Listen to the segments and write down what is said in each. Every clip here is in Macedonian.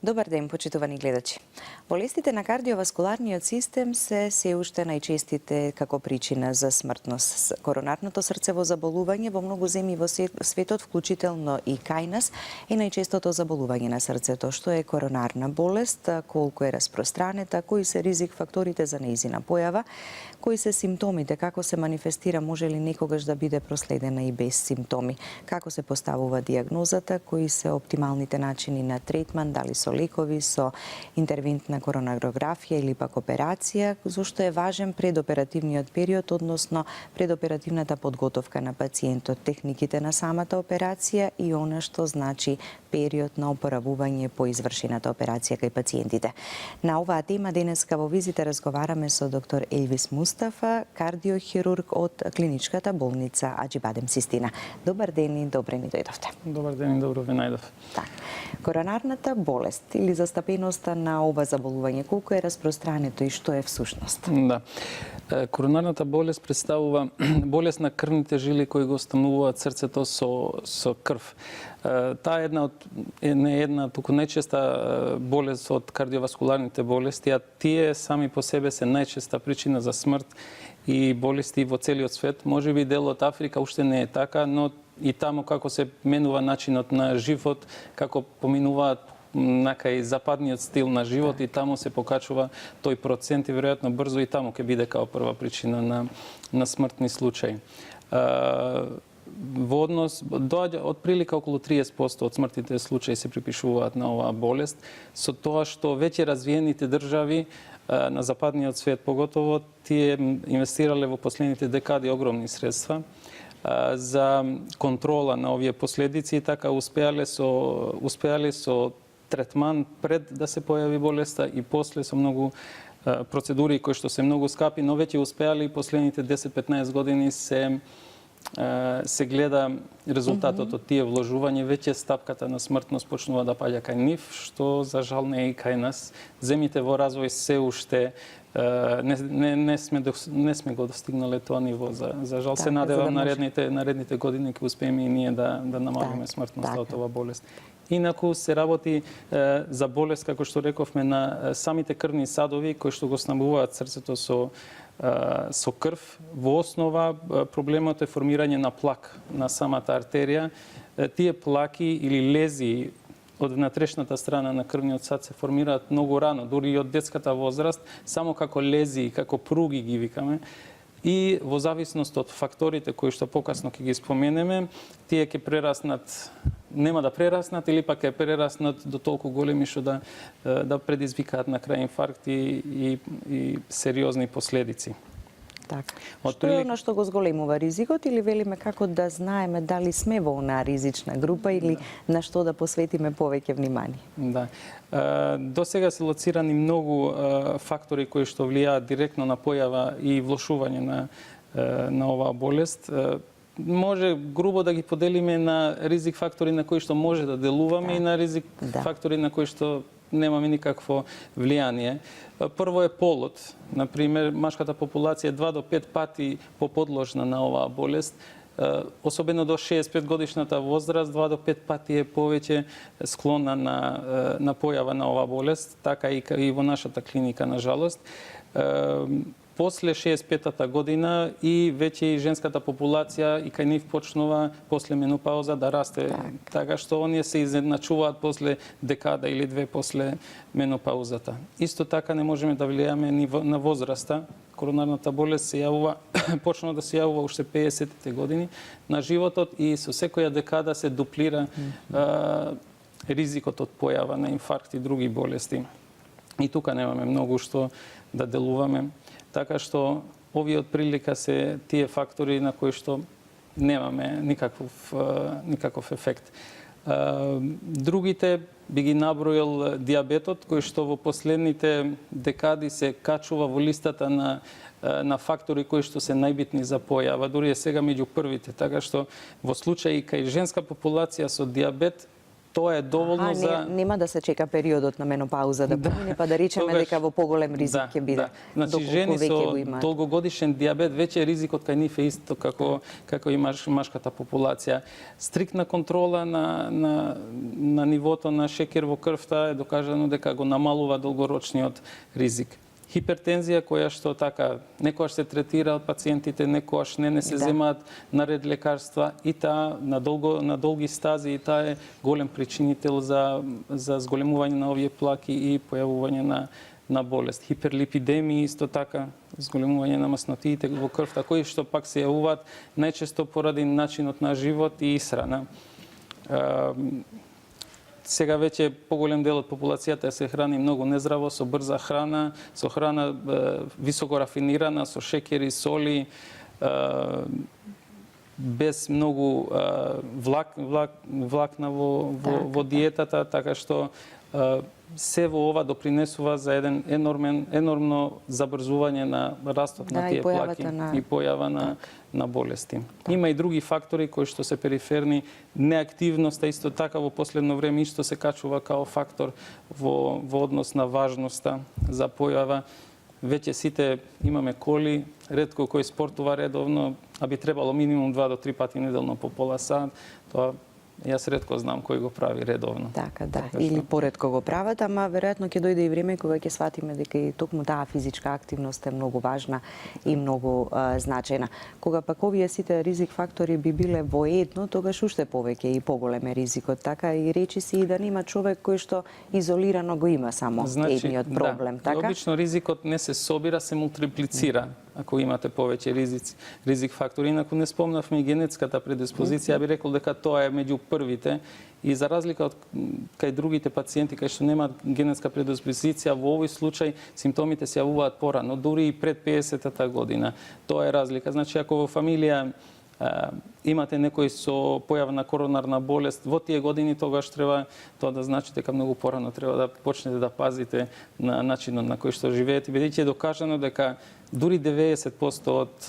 Добар ден, почитувани гледачи. Болестите на кардиоваскуларниот систем се уште најчестите како причина за смртност. Коронарното срцево заболување во многу земји во светот, вклучително и кај нас, е најчестото заболување на срцето, што е коронарна болест, колку е распространета, кои се ризик факторите за нејзина појава, кои се симптомите, како се манифестира, може ли некогаш да биде проследена и без симптоми, како се поставува диагнозата, кои се оптималните начини на третман, дали со лекови, со интервентна коронарографија или пак операција, зашто е важен предоперативниот период, односно предоперативната подготовка на пациентот, техниките на самата операција и она што значи период на опоравување по извршената операција кај пациентите. На оваа тема денеска во визите разговараме со доктор Елвис Мустафа, кардиохирург од клиничката болница Аџибадем Систина. Добар ден и добре ни дојдовте. Добар ден и добро ви најдов. Так. Коронарната болест или застапеноста на ова заболување, колку е распространето и што е всушност? Да. Коронарната болест представува болест на крвните жили кои го стануваат срцето со крв. Таа е една туку најчеста болест од кардиоваскуларните болести, а тие сами по себе се најчеста причина за смрт и болести во целиот свет. Можеби дел од Африка уште не е така, но и таму како се менува начинот на живот, како поминуваат накај западниот стил на живот и таму се покачува тој процент и веројатно брзо и таму ќе биде као прва причина на смртни случаи. Во однос доаѓа од прилика околу 30% од смртните случаи се припишуваат на оваа болест, со тоа што веќе развиените држави на западниот свет поготово тие инвестирале во последните декади огромни средства за контрола на овие последици и така успеале со третман пред да се појави болеста и после со многу процедури кои што се многу скапи, но веќе успеале и последните 10-15 години се гледа резултатот од тие вложување, веќе стапката на смртност почнува да паѓа кај нив, што за жал не е и кај нас. Земјите во развој се уште не сме го достигнале тоа ниво. За жал се надевам наредните години ќе успееме и ние да намалиме смртноста од оваа болест. Инаку се работи за болест, како што рековме, на самите крвни садови кои што го снабдуваат срцето со крв. Во основа проблемот е формирање на плак на самата артерија. Тие плаки или лезии од внатрешната страна на крвниот сад се формираат многу рано, дури и од детската возраст, само како лезии, како пруги ги викаме. И во зависност од факторите кои што покасно ќе ги споменеме, тие ќе прераснат, нема да прераснат или пак ќе прераснат до толку големи што да предизвикаат на крај инфаркт и сериозни последици. Така. Што е оно што го зголемува ризикот или велиме како да знаеме дали сме во онаа ризична група или на што да посветиме повеќе внимание? Да. До сега се лоцирани многу фактори кои што влијаат директно на појава и влошување на оваа болест. Може грубо да ги поделиме на ризик фактори на кои што може да делуваме и на ризик фактори на кои што немаме никакво влијание. Прво е полот. Например, машката популација е 2 до 5 пати поподложна на оваа болест. Особено до 65 годишната возраст, 2 до 5 пати е повеќе склонна на појава на оваа болест, така и во нашата клиника, на жалост. После 65-та година и веќе и женската популација и кај нив почнува после менопауза да расте, така што оние се изедначуваат после декада или две после менопаузата. Исто така не можеме да влијаме ни на возраста. Коронарната болест се јавува, почнува да се јавува уште 50-тите години на животот и со секоја декада се дуплира ризикот од појава на инфаркт и други болести. И тука немаме многу што да делуваме. Така што овие од прилика се тие фактори на кои што немаме никаков ефект. Другите би ги наброил диабетот, кој што во последните декади се качува во листата на фактори кои што се најбитни за појава, дури е сега меѓу првите, така што во случај кај женска популација со диабет Тоа е доволно за... Нема да се чека периодот на менопауза да помине, па да речеме дека во поголем ризик ќе биде. Значи, жени со долгогодишен диабет, веќе ризикот кај нив е исто како и машката популација. Стриктна контрола на нивото на шекер во крвта е докажано дека го намалува долгорочниот ризик. Хипертензија која што така некојаш се третира од пациентите, некојаш не се земаат наред лекарства и таа на долги стази и таа е голем причинител за зголемување на овие плаки и појавување на болест. Хиперлипидемија исто така, зголемување на маснотиите во крвта, кои што пак се јавуваат најчесто поради начинот на живот и исхрана. Сега веќе поголем дел од популацијата се храни многу нездраво, со брза храна, со храна високо рафинирана, со шекери, соли, без многу влакна во диетата, така што се во ова допринесува за еден енормно забрзување на растот на тие плаки и појава на болести. Има и други фактори кои што се периферни. Неактивноста исто така во последно време исто се качува као фактор во однос на важноста за појава. Веќе сите имаме коли, ретко кој спортува редовно, а би требало минимум 2 до 3 пати неделно по пола сат. Тоа јас ретко знам кој го прави редовно. Така, да. Или поретко го прават, ама веројатно ќе дојде и време кога ќе сватиме дека и токму таа физичка активност е многу важна и многу значајна. Кога пак овие сите ризик фактори би биле воедно, тогаш уште повеќе и поголем е ризикот. Така и речи си и да нема човек кој што изолирано го има само едниот проблем. Така? Обично ризикот не се собира, се мултиплицира. Ако имате повеќе ризик фактори. Инаку не спомнавме и генетската предиспозиција, би рекол дека тоа е меѓу првите и за разлика од кај другите пациенти кај што немаат генетска предиспозиција, во овој случај симптомите се јавуваат порано, дури и пред 50-та година. Тоа е разлика. Значи, ако во фамилија имате некој со појава на коронарна болест во тие години, тогаш треба тоа да значи дека многу порано треба да почнете да пазите на начинот на кој што живеете, бидејќи е докажано дека дури 90%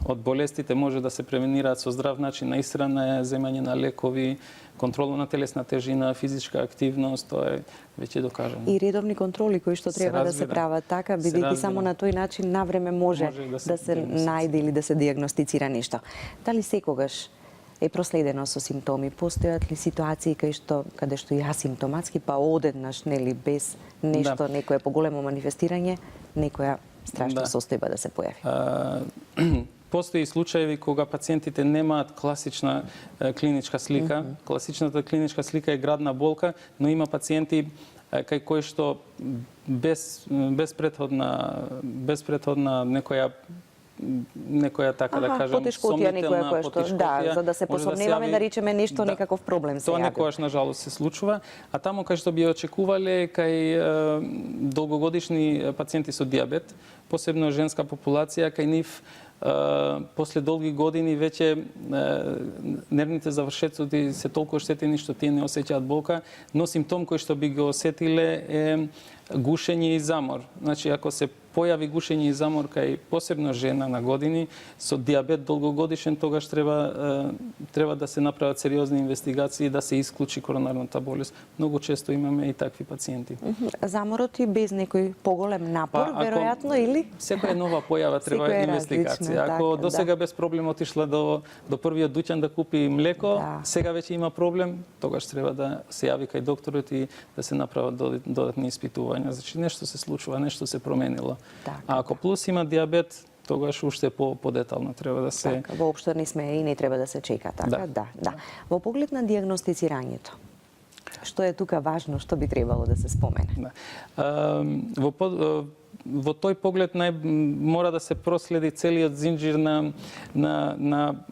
од болестите може да се превенираат со здрав начин на исхрана, земање на лекови, контрола на телесна тежина, физичка активност, тоа е веќе докажано. И редовни контроли кои што треба да се прават така, бидејќи само на тој начин навреме може да се најде или да се дијагностицира нешто. Дали секогаш е проследено со симптоми? Постојат ли ситуации каде што и асимптоматски, па одеднаш, нели, без нешто, некое поголемо манифестирање, некоја страшна состојба да се појави? Постои случаеви кога пациентите немаат класична клиничка слика. Класичната клиничка слика е градна болка, но има пациенти кај кои што без претходна некоја така да кажам потешкотија, некоја која што за да се посомневаме да речеме нешто некаков проблем се јави. Тоа некогаш на жалост се случува, а таму кај што би очекувале кај долгогодишни пациенти со диабет, посебно женска популација, кај нив после долги години веќе нервните завршеци се толку оштетени што тие не осеќаат болка, но симптом кој што би го осетиле е гушење и замор. Значи, ако се појави гушење и замор кај посебно жена на години со диабет долгогодишен, тогаш треба да се направат сериозни инвестигации да се исклучи коронарната болест. Многу често имаме и такви пациенти. Заморот и без некој поголем напор, веројатно, или? Секоја нова појава треба инвестигација. Ако досега без проблем отишла до првиот дуќан да купи млеко, сега веќе има проблем, тогаш треба да се јави кај докторот и да се направат додатни испитувања. Значи, нешто се случува, нешто се променило. А ако плюс има диабет, тогаш уште подетално треба да се... Така, воопшто не сме и не треба да се чека, така? Да. Во поглед на дијагностицирањето, што е тука важно, што би требало да се спомене? Во тој поглед мора да се проследи целиот зинџир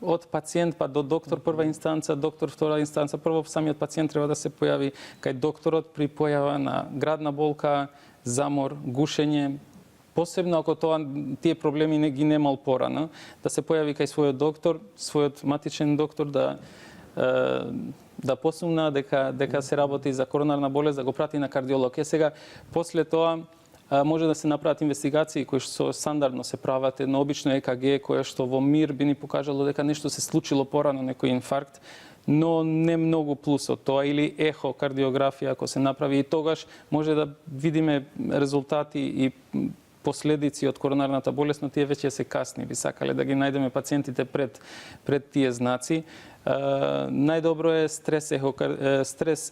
од пациент па до доктор прва инстанца, доктор втора инстанца. Прво самиот пациент треба да се појави кај докторот при појава на градна болка, замор, гушење. Посебно ако тие проблеми не ги немал порано, да се појави кај својот доктор, својот матичен доктор да посумна дека се работи за коронарна болест, да го прати на кардиолог. Сега, после тоа, може да се направат инвестигации кои што стандардно се прават, едно обично ЕКГ кое што во мир би ни покажало дека нешто се случило порано, некој инфаркт. но не многу плюс од тоа, или ехокардиографија ако се направи, и тогаш може да видиме резултати и последици од коронарната болест, но тие веќе се касни. Би сакале да ги најдеме пациентите пред тие знаци. Најдобро е стрес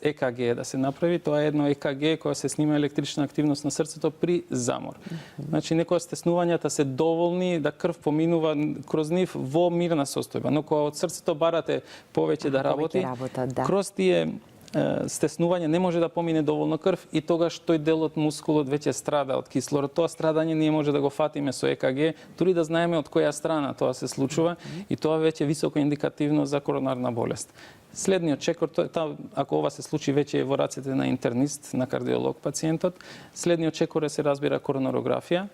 ЕКГ да се направи. Тоа е едно ЕКГ кое се снима електрична активност на срцето при замор. Значи, некоја стеснувањата се доволни да крв поминува кроз нив во мирна состојба, но кога од срцето барате повеќе да работи, кроз тие стеснување не може да помине доволно крв и тогаш тој дел од мускулот веќе страда од кислород. Тоа страдање ние може да го фатиме со ЕКГ, дури да знаеме од која страна тоа се случува и тоа веќе високо индикативно за коронарна болест. Следниот чекор, ако ова се случи веќе во рацете на интернист, на кардиолог пациентот, следниот чекор е се разбира коронарографија.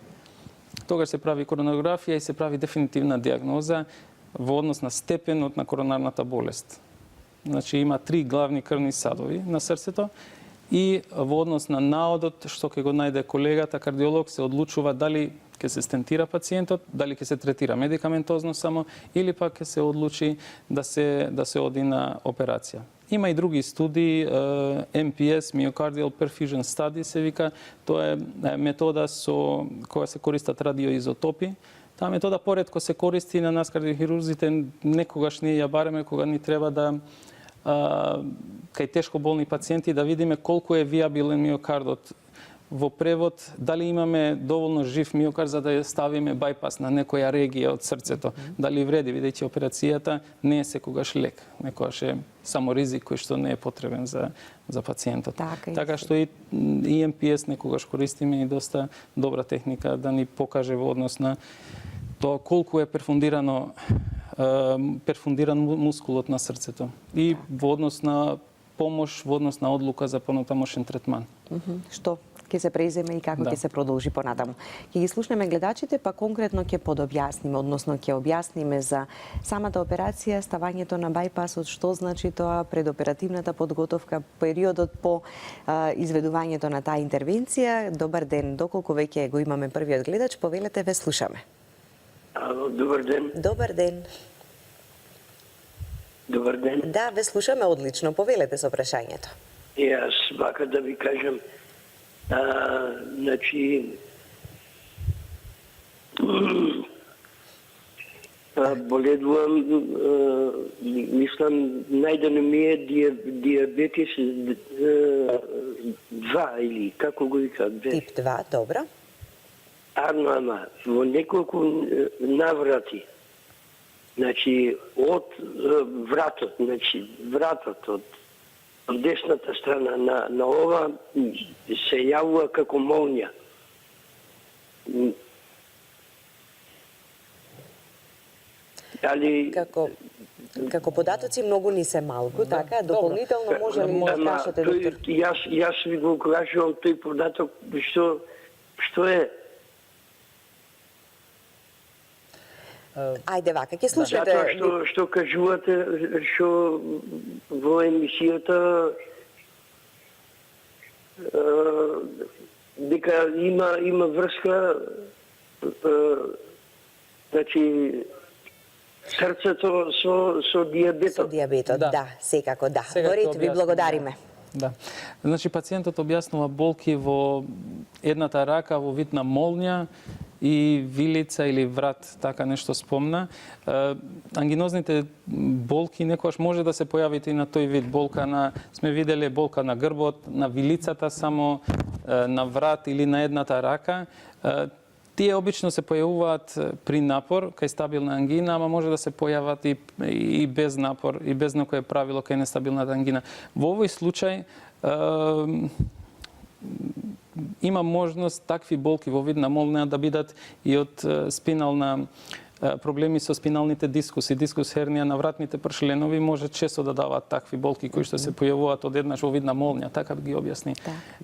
Тогаш се прави коронарографија и се прави дефинитивна диагноза во однос на степенот на коронарната болест. Значи има 3 главни крвни садови на срцето и во однос на наодот што ќе го најде колегата кардиолог се одлучува дали ќе се стентира пациентот, дали ќе се третира медикаментозно само или пак ќе се одлучи да се оди на операција. Има и други студии, MPS, Myocardial Perfusion Study се вика, тоа е метода со која се користат радиоизотопи. Таа метода поретко се користи на нас кардиохирурзите, некогаш ние ја бареме кога ни треба да кај тешко болни пациенти да видиме колку е виабилен миокардот. Во превод, дали имаме доволно жив миокард за да ја ставиме бајпас на некоја регија од срцето. Дали вреди, бидејќи операцијата не е секогаш лек. Некогаш е само ризик кој што не е потребен за пациентот. Така што и MPS некогаш користиме и доста добра техника да ни покаже во однос на тоа колку е перфундиран мускулот на срцето и во однос на помош, во однос на одлука за понатамошен третман. Што ќе се преземе и како ќе се продолжи понатаму. Ќе ги слушнеме гледачите, па конкретно ќе подобјасниме, односно ќе објасниме за самата операција, ставањето на бајпасот, што значи тоа, предоперативната подготовка, периодот по изведувањето на таа интервенција. Добар ден, доколку веќе го имаме првиот гледач, повелете, ве слушаме. Ало, добар ден. Добар ден. Добар ден. Да, ве слушаме одлично, повелете со прашањето. Јас вака да ви кажам, значи, боледувам, мислам, најдено ми е диабетис 2 или како го викаат? Тип 2, добро. Ама во неколку наврати. Значи, од вратот, од десната страна на ова се јавува како молња. Дали Како податоци многу ни се малку, така? Дополнително може ли да кажете, доктор? Јас ви го кажувам тој податок што е. Ајде вака, ќе слушате. Затоа што кажувате, што во емисијата дека има врска, значи срцето со диабетот. Со диабетот, да, секако да. Горит, ви благодариме. Да. Значи пациентот објаснува болки во едната рака во вид на молња и вилица или врат, така нешто спомна. Ангинозните болки некојаш може да се појавите и на тој вид болка сме виделе болка на грбот, на вилицата само, на врат или на едната рака. Тие обично се појавуваат при напор, кај стабилна ангина, ама може да се појават и без напор, и без некое правило кај нестабилната ангина. Во овој случај има можност такви болки во вид на молња да бидат и од спинална проблеми со спиналните дискуси, дискус хернија на вратните пршленови може често да даваат такви болки кои што се појавуваат одеднаш во вид на молња, така ги објасни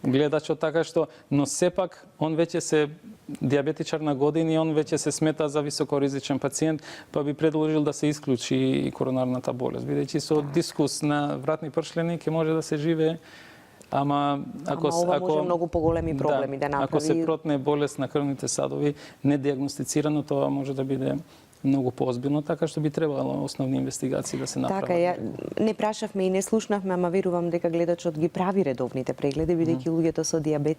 гледачот, така што, но сепак он веќе се диабетичар на години, он веќе се смета за високоризичен пациент, па би предложил да се исклучи и коронарната болест, бидејќи со дискус на вратни пршлени ќе може да се живее. Ама ова може многу поголеми проблеми да направи. Ако се протне болест на крвните садови недиагностицирано, тоа може да биде многу поозбилно, така што би требало основни инвестигации да се направат. Така, не прашавме и не слушнавме, ама верувам дека гледачот ги прави редовните прегледи, бидејќи луѓето со дијабет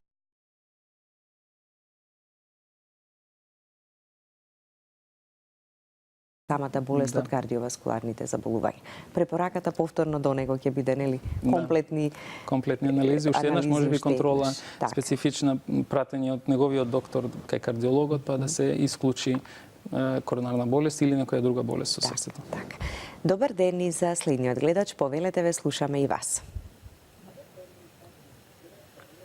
самата болест од кардиоваскуларните заболувања. Препораката повторно до него ќе биде, нели, комплетни анализи, уште еднаш може би контрола, така, специфична пратење од неговиот доктор кај кардиологот, па да се исклучи коронарна болест или некоја друга болест со срцето. Така. Добар ден и за следниот гледач, повелете, ве слушаме и вас.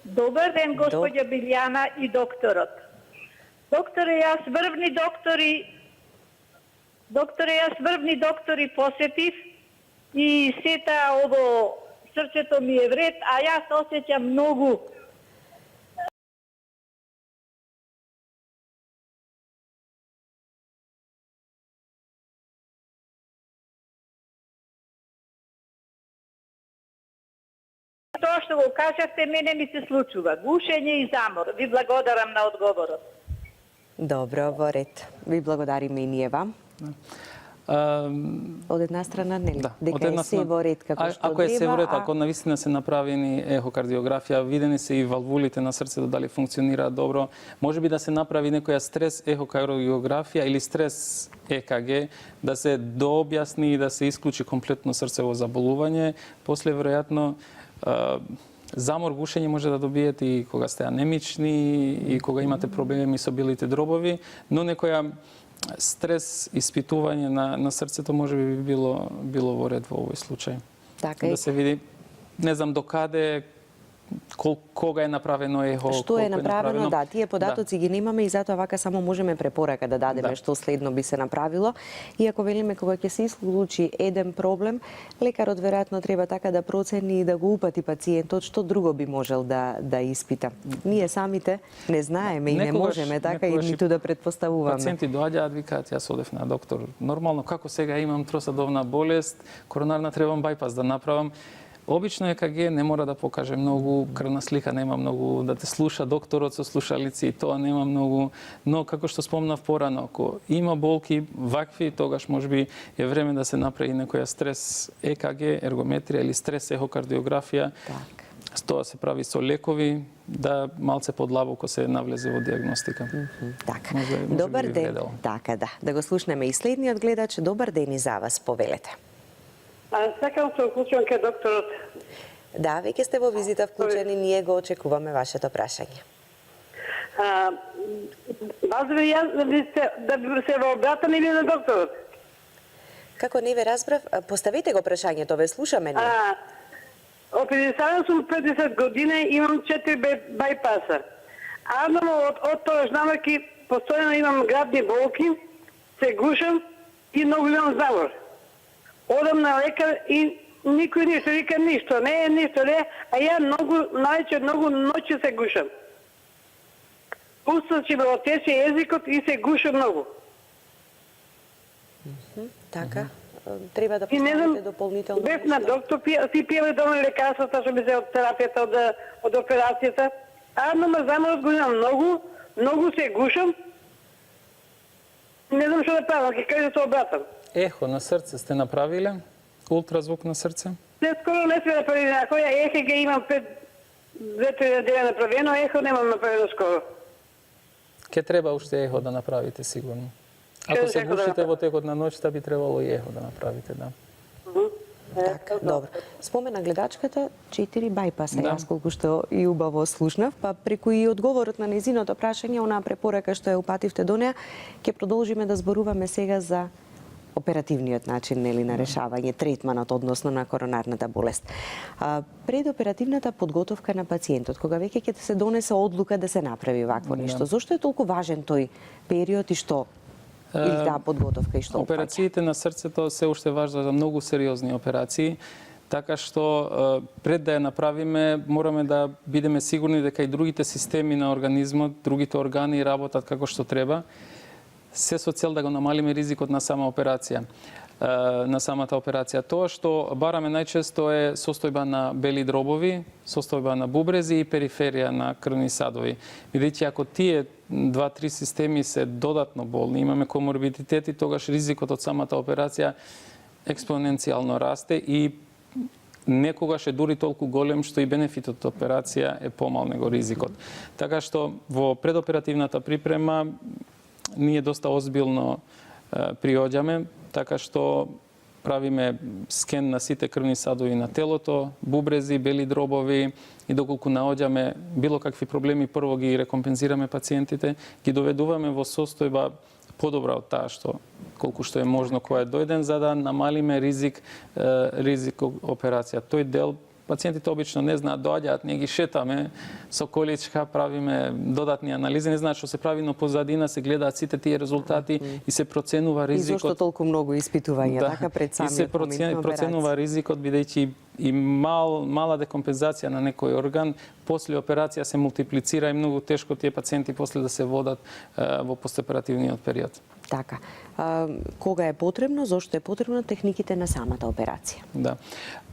Добар ден, господја Билјана и докторот. Докторе, јас врвни доктори посетив и сета ово срцето ми е вред, а јас осеќам многу тоа што го кажавте, мене ми се случува. Гушење и замор. Ви благодарам на одговорот. Добро, во ред. Ви благодариме и ние вам. Од една страна, нели? Дека е се во ред како што ако е се во ред, треба, ако навистина се направени ехокардиографија, видени се и валвулите на срцето дали функционираат добро, можеби да се направи некоја стрес ехокардиографија или стрес ЕКГ, да се дообјасни и да се исклучи комплетно срцево заболување. После веројатно замор, гушење може да добиете и кога сте анемични и кога имате проблеми со белите дробови, но некоја стрес испитување на срцето може би било во ред во овој случај. така Да се види, не знам докаде, кога е направено ехо, што е направено, да, тие податоци ги немаме и затоа вака само можеме препорака да дадеме што следно би се направило. И ако велиме кога ќе се исклучи еден проблем, лекарот веројатно треба така да процени и да го упати пациентот што друго би можел да испита. Ние самите не знаеме и не можеме така и ниту да предпоставуваме. Пациенти доаѓаат, викаат, јас одев на доктор. Нормално, како сега имам тросадовна болест, коронарна, требам бајпас да направам. Обично ЕКГ не мора да покаже многу, крвна слика нема многу, да те слуша докторот со слушалици, и тоа нема многу, но како што спомнав порано, ако има болки вакви, тогаш можеби е време да се направи некоја стрес ЕКГ, ергометрија или стрес ехокардиографија. Так. Тоа се прави со лекови, да малце подлабоко се навлезе во диагностика. Така. Може Добар би ден. вредело. Така, да. Да го слушнеме и следниот гледач. Добар ден и за вас, повелете. Сакам се уклучам кај докторот. Да, веќе сте во визита вклучени, ние го очекуваме вашето прашање. Базове јас да се во обратам или на докторот? Како не ве разбрав, поставете го прашањето, ве слушаме ние. Оперисана сум 50 години, имам 4 бајпаса. Од тоа знамаки, постојано имам градни болки, се гушам и многу имам замор. Одам на лекар и никој ништо, вика ништо, не е ништо, не, а ја најче многу ноќи се гушам. Пустачи ме отече езикот и се гушам многу. Така, треба да поставите дополнително. Бев на доктор, си пиеве долни лекарствата што ми се од терапијата, од операцијата. Ме заморот го имам многу се гушам. Не знам што да правам, ќе кажа се обратам. Ехо на срце сте направиле? Ултразвук на срце? Не, скоро не сме направили на која ехо имам 2-3 недели направено, ехо немам направено скоро. Ке треба уште ехо да направите сигурно. Ако се гушите во текот на ноќта, би требало и ехо да направите, да. Така, добро. Спомена гледачката 4 бајпаса, јас колку што и убаво слушнав, па преку и одговорот на незиното прашање, онаа препорака што ја упативте до неа, ќе продолжиме да зборуваме сега за оперативниот начин, нели, на решавање, третманот, односно на коронарната болест. Предоперативната подготовка на пациентот, кога веќе ќе се донесе одлука да се направи вакво нешто, зошто е толку важен тој период и што или таа подготовка и што операциите на срцето се уште важат за многу сериозни операции, така што пред да ја направиме мораме да бидеме сигурни дека и другите системи на организмот, другите органи работат како што треба, се со цел да го намалиме ризикот на сама операција. на самата операција. Тоа што бараме најчесто е состојба на бели дробови, состојба на бубрези и периферија на крвни садови. Бидејќи ако тие 2-3 системи се додатно болни, имаме коморбидитети, тогаш ризикот од самата операција експоненцијално расте и некогаш е дури толку голем што и бенефитот од операција е помал него ризикот. Така што во предоперативната припрема ние доста озбилно приоѓаме, така што правиме скен на сите крвни садови на телото, бубрези, бели дробови и доколку наоѓаме било какви проблеми, прво ги рекомпензираме пациентите, ги доведуваме во состојба подобра од таа што колку што е можно која е дојден, за да намалиме ризик операција. Тој дел пациентите обично не знаат, доаѓаат, ние ги шетаме со количка, правиме додатни анализи, не знаат што се прави, но позадина се гледаат сите тие резултати и се проценува ризикот. И зошто толку многу испитувања така пред самиот момент на операција? И се проценува ризикот бидејќи и мала декомпензација на некој орган после операција се мултиплицира и многу тешко тие пациенти после да се водат во постоперативниот период. Така. Кога е потребно, зошто е потребно техниките на самата операција? Да.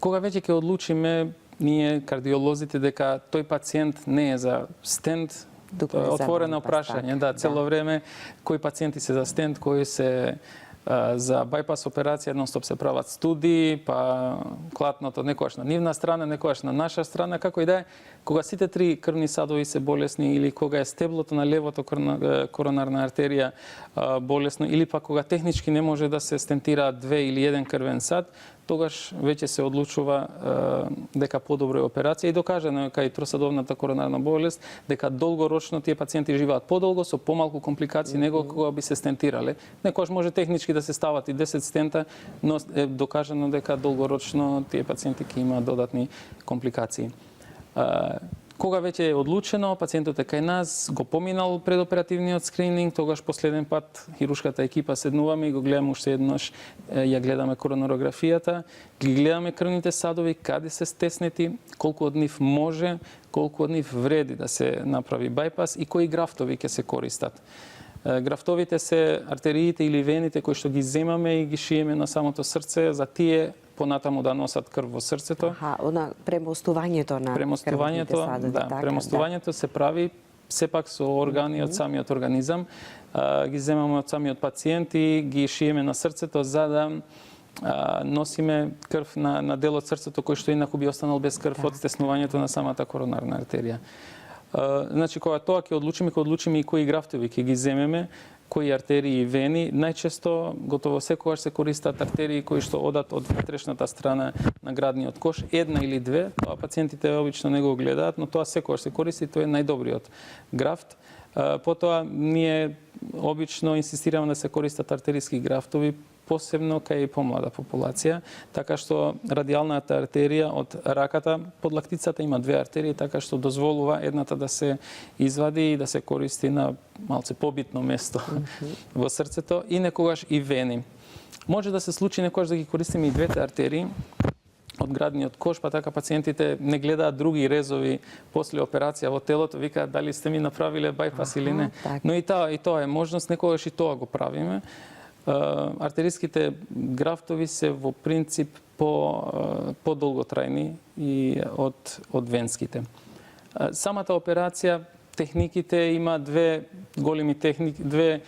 Кога веќе ќе одлучиме ние кардиолозите дека тој пациент не е за стент, отворено прашање, да, цело време кои пациенти се за стент, кои се за байпас операција, едностоп се прават студии, па клатното некојаш на нивна страна, некојаш на наша страна, како и да е, кога сите три крвни садови се болесни или кога е стеблото на левото коронарна артерија болесно или па кога технички не може да се стентира 2 или 1 крвен сад, тогаш веќе се одлучува дека подобро е операција и докажано е кај тросадовната коронарна болест дека долгорочно тие пациенти живеат подолго со помалку компликации него кога би се стентирале. Некојаш може технички да се стават и 10 стента, но е докажано дека долгорочно тие пациенти ќе имаат додатни компликации. Кога веќе е одлучено, пациентот е кај нас, го поминал предоперативниот скрининг, тогаш последен пат хируршката екипа седнуваме и го гледаме уште еднаш, ја гледаме коронарографијата, ги гледаме крвните садови, каде се стеснети, колку од нив може, колку од нив вреди да се направи байпас и кои графтови ќе се користат. Графтовите се артериите или вените кои што ги земаме и ги шиеме на самото срце, за тие понатаму да носат крв во срцето. Она премостувањето на крвните садови. Да, премостувањето се прави сепак со органи од самиот организам. Ги земаме од самиот пациент и ги шиеме на срцето за да носиме крв на дел од срцето кој што инаку би останал без крв од стеснувањето на самата коронарна артерија. Значи, кога тоа ќе одлучиме и кои графтови ќе ги земеме, кои артерии и вени. Најчесто, готово секогаш се користат артерии кои што одат од внатрешната страна на градниот кош, една или две. Тоа пациентите обично не го гледаат, но тоа секогаш се користи, тоа е најдобриот графт. Потоа, ние обично инсистираме да се користат артериски графтови, посебно кај помлада популација, така што радијалната артерија од раката под лактицата има две артерии, така што дозволува едната да се извади и да се користи на малце побитно место во срцето и некогаш и вени. Може да се случи некогаш да ги користиме и двете артерии од градниот кош, па така пациентите не гледаат други резови после операција во телото, викаат дали сте ми направиле байпас или не. Но и тоа е можност, некогаш и тоа го правиме. Артериските графтови се во принцип по-долготрајни и од венските. Самата операција, техниките има две големи техники, две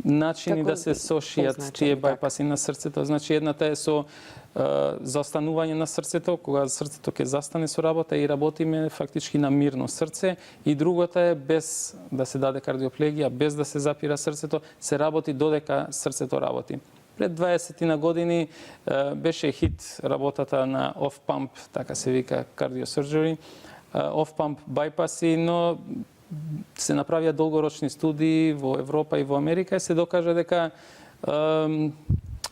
начини да се сошијат тие байпаси на срцето. Значи, едната е со застанување на срцето, кога срцето ќе застане со работа и работиме фактички на мирно срце, и другата е без да се даде кардиоплегија, без да се запира срцето, се работи додека срцето работи. Пред 20 години беше хит работата на off-pump, така се вика кардиосрджери, off-pump байпаси, но се направија долгорочни студии во Европа и во Америка и се докажа дека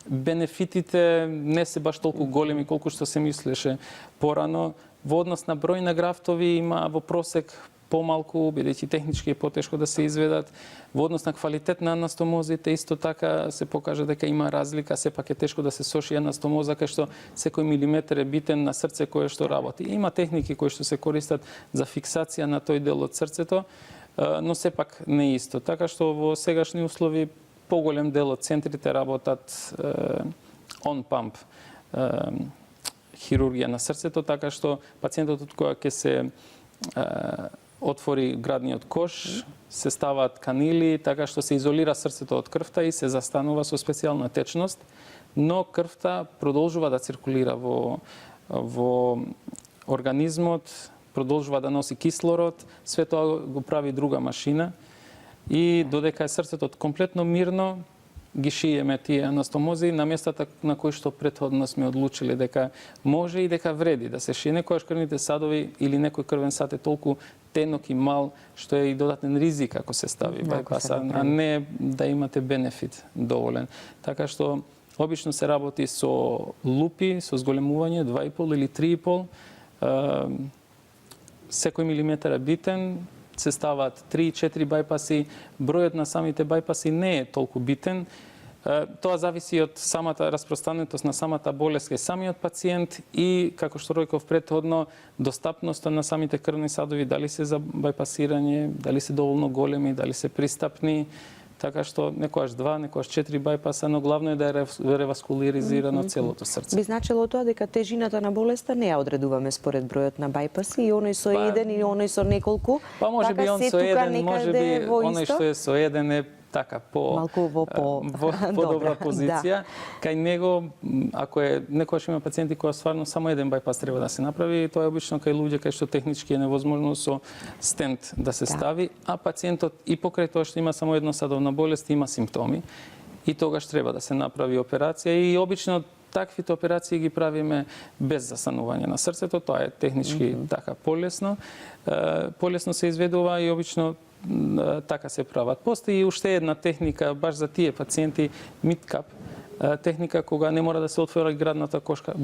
бенефитите не се баш толку големи колку што се мислеше порано. Во однос на број на графтови има во просек помалку, бидејќи технички е потешко да се изведат. Во однос на квалитет на анастомозите исто така се покажа дека има разлика, сепак е тешко да се соши анастомоза кај што секој милиметар е битен на срце кое што работи. Има техники кои што се користат за фиксација на тој дел од срцето, но сепак не исто. Така што во сегашни услови поголем дел од центрите работат on-pump хирургија на срцето, така што пациентот од која ќе се отвори градниот кош, се ставаат канили, така што се изолира срцето од крвта и се застанува со специјална течност, но крвта продолжува да циркулира во организмот, продолжува да носи кислород, све тоа го прави друга машина и додека е срцето комплетно мирно, ги шиеме тие анастомози на местата на кои што претходно сме одлучили дека може и дека вреди да се шие. Некојаш крвните садови или некој крвен сад е толку тенок и мал што е и додатен ризик ако се стави бајпаса, а не да имате бенефит доволен. Така што обично се работи со лупи, со зголемување 2,5 или 3,5. Секој милиметар е битен, се ставаат 3-4 бајпаси. Бројот на самите бајпаси не е толку битен. Тоа зависи од самата распространетост на самата болест кај самиот пациент и, како што реков претходно, достапноста на самите крвни садови, дали се за бајпасирање, дали се доволно големи, дали се пристапни. Така што некојаш 2, некојаш 4 бајпаса, но главно е да е реваскуларизирано целото срце. Би значило тоа дека тежината на болеста не ја одредуваме според бројот на бајпаси, и оној со еден и оној со неколку. Па може би он со еден, може би оној што е со еден е така малку во подобра позиција. Кај него, ако е некојаш има пациенти кои стварно само еден бајпас треба да се направи, тоа е обично кај луѓе кај што технички е невозможно со стент да се стави, а пациентот и покрај тоа што има само едносадовна болест има симптоми и тогаш треба да се направи операција и обично таквите операции ги правиме без застанување на срцето, тоа е технички така полесно. Полесно се изведува и обично така се прават. Постои и уште една техника баш за тие пациенти, мидкап, техника кога не мора да се отвори градната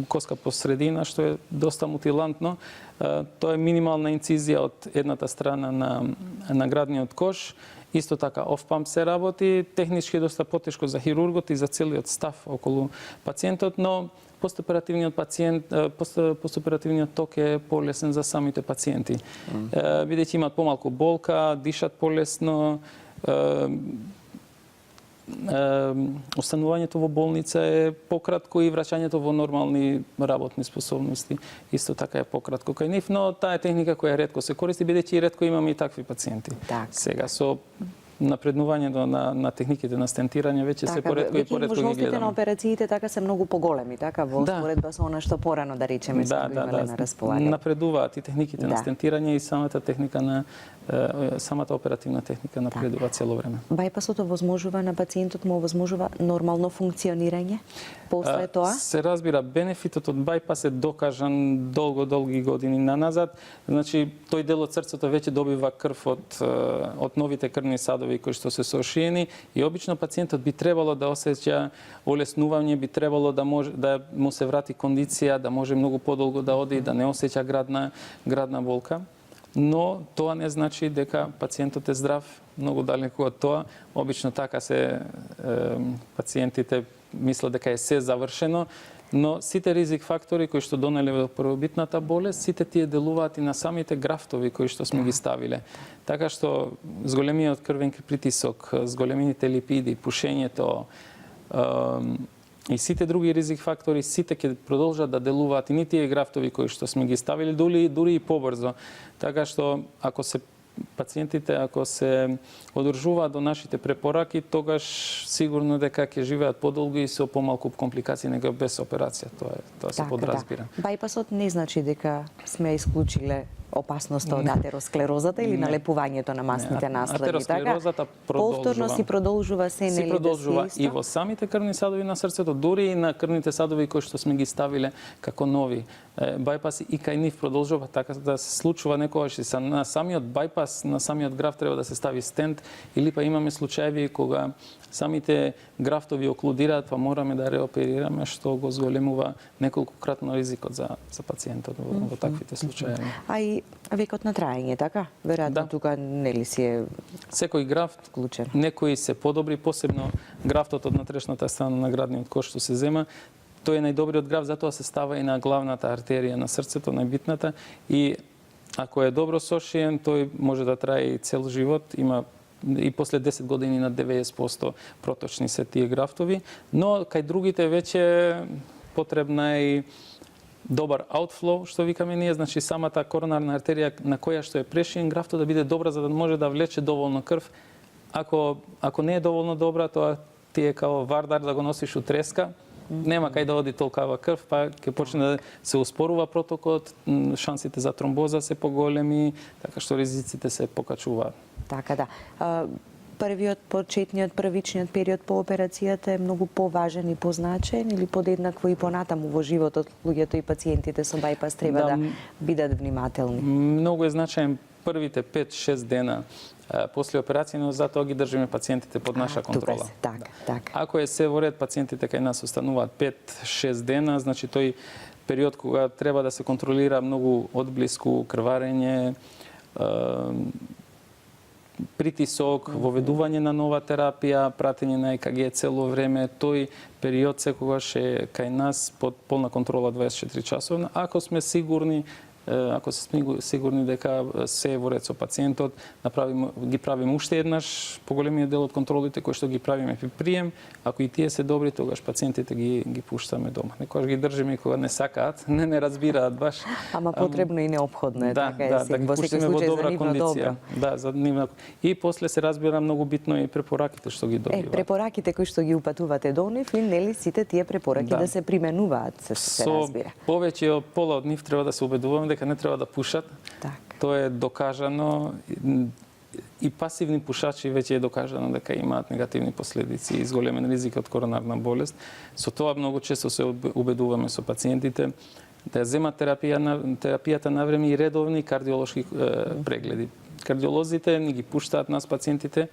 коска по средина, што е доста мутилантно. Тоа е минимална инцизија од едната страна на градниот кош. Исто така, off-pump се работи, технички е доста потешко за хирургот и за целиот став околу пациентот, но постоперативниот ток е полесен за самите пациенти. Бидејќи имаат помалку болка, дишат полесно, останувањето во болница е пократко и враќањето во нормални работни способности исто така е пократко кај нив, но таа е техника која ретко се користи, бидејќи ретко имаме и такви пациенти. Сега со напреднувањето на техниките на стентирање веќе се поретко и поретко ги гледаме. Можностите на операциите така се многу поголеми, така во споредба со она што порано да речеме сме го имале на располагање. Напредуваат и техниките на стентирање и самата техника на самата оперативна техника напредува цело време. Бајпасот овозможува на пациентот му овозможува нормално функционирање после тоа? Се разбира, бенефитот од бајпас е докажан долги години наназад. Значи, тој дел од срцето веќе добива крв од новите крвни садови кои што се сошиени и обично пациентот би требало да осеќа олеснување, би требало да може да му се врати кондиција, да може многу подолго да оди, да не осеќа градна болка. Но тоа не значи дека пациентот е здрав, многу далеку од тоа. Обично така се пациентите мислат дека е се завршено, но сите ризик фактори кои што донеле во првобитната болест, сите тие делуваат и на самите графтови кои што сме ги ставиле. Така што зголемиот крвен притисок, зголемените липиди, пушењето, и сите други ризик фактори, сите ќе продолжат да делуваат и ни тие графтови кои што сме ги ставиле, дури и побрзо. Така што ако се пациентите ако се одржуваат до нашите препораки, тогаш сигурно дека ќе живеат подолго и со помалку компликации него без операција. Тоа се подразбира. Бајпасот не значи дека сме исклучиле опасноста од атеросклерозата или налепувањето на масните наслови. Атеросклерозата повторно си продолжува се нели продолжува и во самите крвни садови на срцето, дури и на крвните садови кои што сме ги ставиле како нови бајпаси и кај нив продолжува така да се случува некогаш и на самиот бајпас, на самиот граф треба да се стави стент или па имаме случаеви кога самите графтови оклудираат, па мораме да реоперираме, што го зголемува неколкократно ризикот за пациентот во таквите случаи. А и векот на траење, така? Веројатно тука нели си е секој графт вклучен. Некои се подобри, посебно графтот од натрешната страна на градниот кош што се зема. Тој е најдобриот графт, затоа се става и на главната артерија на срцето, најбитната, и ако е добро сошиен, тој може да трае и цел живот, има и после 10 години на 90% проточни се тие графтови, но кај другите веќе потребна е и добар outflow, што викаме ние, значи самата коронарна артерија на која што е прешиен графтот да биде добра за да може да влече доволно крв. Ако не е доволно добра, тоа ти е као вардар да го носиш у треска, нема кај да оди толкава крв, па ќе почне да се успорува протокот, шансите за тромбоза се поголеми, така што ризиците се покачуваат. Така да. Првиот, првичниот период по операцијата е многу поважен и позначен или подеднакво и понатаму во животот луѓето и пациентите со бајпас треба да бидат внимателни? Многу е значаен првите 5-6 дена после операција, но затоа ги држиме пациентите под наша контрола. Така. Ако е се во ред, пациентите кај нас остануваат 5-6 дена, значи тој период кога треба да се контролира многу одблиску крварење, притисок, воведување на нова терапија, пратење на ЕКГ цело време, тој период секогаш е кај нас под полна контрола 24 часовна. Ако сме сигурни дека се е во ред со пациентот, ги правиме уште еднаш поголемиот дел од контролите кои што ги правиме при прием. Ако и тие се добри, тогаш пациентите ги пуштаме дома. Некогаш ги држиме и кога не сакаат, не разбираат баш. Ама потребно и неопходно е, да, така е. Да ги пуштиме во добра кондиција. Да, за нивна. И после се разбира многу битно и препораките што ги добиваат. Препораките кои што ги упатувате до нив, и нели сите тие препораки да се применуваат, се разбира. Повеќе од пола од нив треба да се убедуваме дека не треба да пушат. Тоа е докажано и пасивни пушачи веќе е докажано дека имаат негативни последици и зголемен ризик од коронарна болест. Со тоа многу често се убедуваме со пациентите да земат терапијата на време и редовни кардиолошки прегледи. Кардиолозите ни ги пуштаат нас пациентите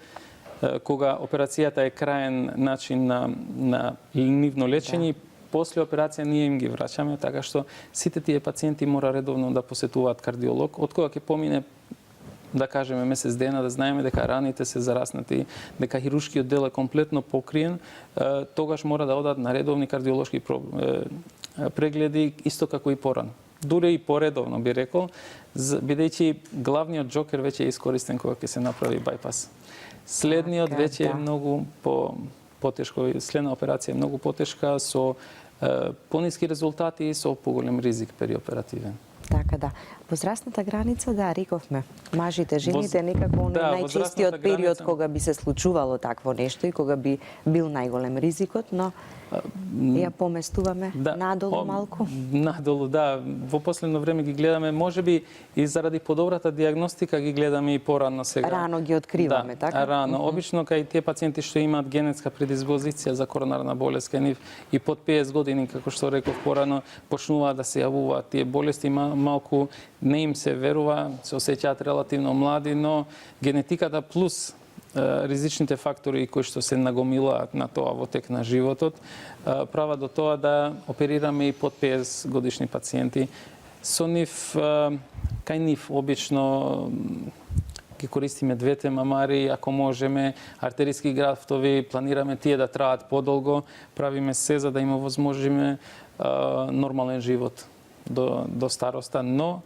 кога операцијата е краен начин на нивно лечење. После операција ние им ги враќаме, така што сите тие пациенти мора редовно да посетуваат кардиолог. Од кога ќе помине, да кажеме, месец дена, да знаеме дека раните се зараснати, дека хируршкиот дел е комплетно покриен, тогаш мора да одат на редовни кардиолошки прегледи, исто како и порано. Дури и поредовно, би рекол, бидејќи главниот джокер веќе е искористен кога ќе се направи бајпас. Следниот веќе е многу потешко, следна операција е многу потешка, со пониски резултати и со поголем ризик периоперативен. Така да. Возрастната граница, да, рековме. Мажите, жените, некако најчестиот период кога би се случувало такво нешто и кога би бил најголем ризикот, но ја поместуваме надолу малку. Надолу, да. Во последно време ги гледаме, можеби и заради подобрата диагностика ги гледаме и порано сега. Рано ги откриваме, така? Рано. Обично кај тие пациенти што имаат генетска предиспозиција за коронарна болест кај нив и под 50 години, како што реков порано, почнуваат да се јавуваат тие болести, малку не им се верува, се осеќаат релативно млади, но генетиката плюс ризичните фактори кои што се нагомилаат на тоа во тек на животот, прават до тоа да оперираме и под 50 годишни пациенти. Со нив, кај нив обично ги користиме двете мамари, ако можеме, артериски графтови, планираме тие да траат подолго, правиме се за да им овозможиме нормален живот до староста, но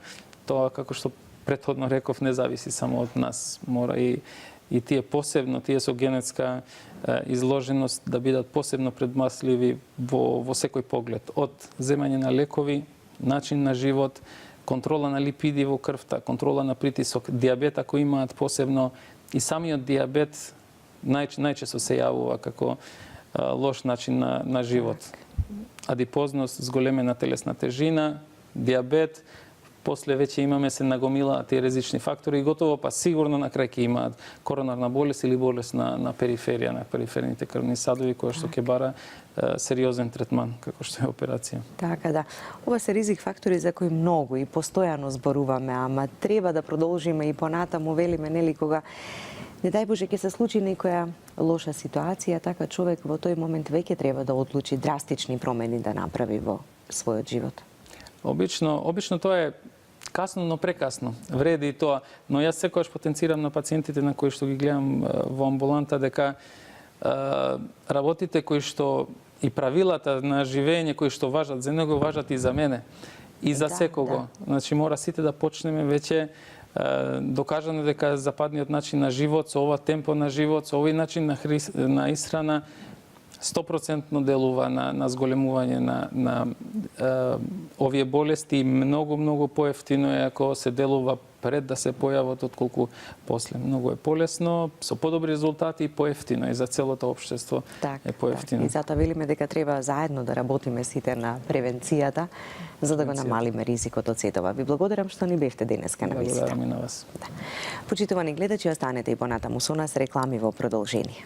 тоа, како што претходно реков, не зависи само од нас. Мора и тие посебно, тие со генетска изложеност да бидат посебно предмасливи во секој поглед. Од земање на лекови, начин на живот, контрола на липиди во крвта, контрола на притисок, диабет ако имаат посебно, и самиот диабет најчесто се јавува како лош начин на живот. Адипозност, зголемена телесна тежина, диабет, после веќе имаме се нагомила тие ризични фактори и готово па сигурно на крај ќе имаат коронарна болест или болест на периферија, на периферните крвни садови, која што ќе бара сериозен третман, како што е операција. Така да. Ова се ризик фактори за кои многу и постојано зборуваме, ама треба да продолжиме и понатаму, велиме, нели, кога не дај Боже ќе се случи некоја лоша ситуација, така човек во тој момент веќе треба да одлучи драстични промени да направи во својот живот. Обично тоа е касно, но прекасно. Вреди и тоа. Но јас секогаш потенцирам на пациентите на кои што ги гледам во амбуланта дека работите кои што и правилата на живење кои што важат за него, важат и за мене. И за секого. Значи мора сите да почнеме веќе Докажано дека западниот начин на живот, со ова темпо на живот, со овој начин на исхрана 100% делува на зголемување на овие болести. Многу поевтино е ако се делува пред да се појават отколку после. Многу е полесно, со подобри резултати и поевтино и за целото општество е поевтино. И затоа велиме дека треба заедно да работиме сите на превенцијата за да го намалиме ризикот од сетова. Ви благодарам што ни бевте денеска на визита. Благодарам и на вас. Почитувани гледачи, останете и понатаму со нас, реклами во продолжение.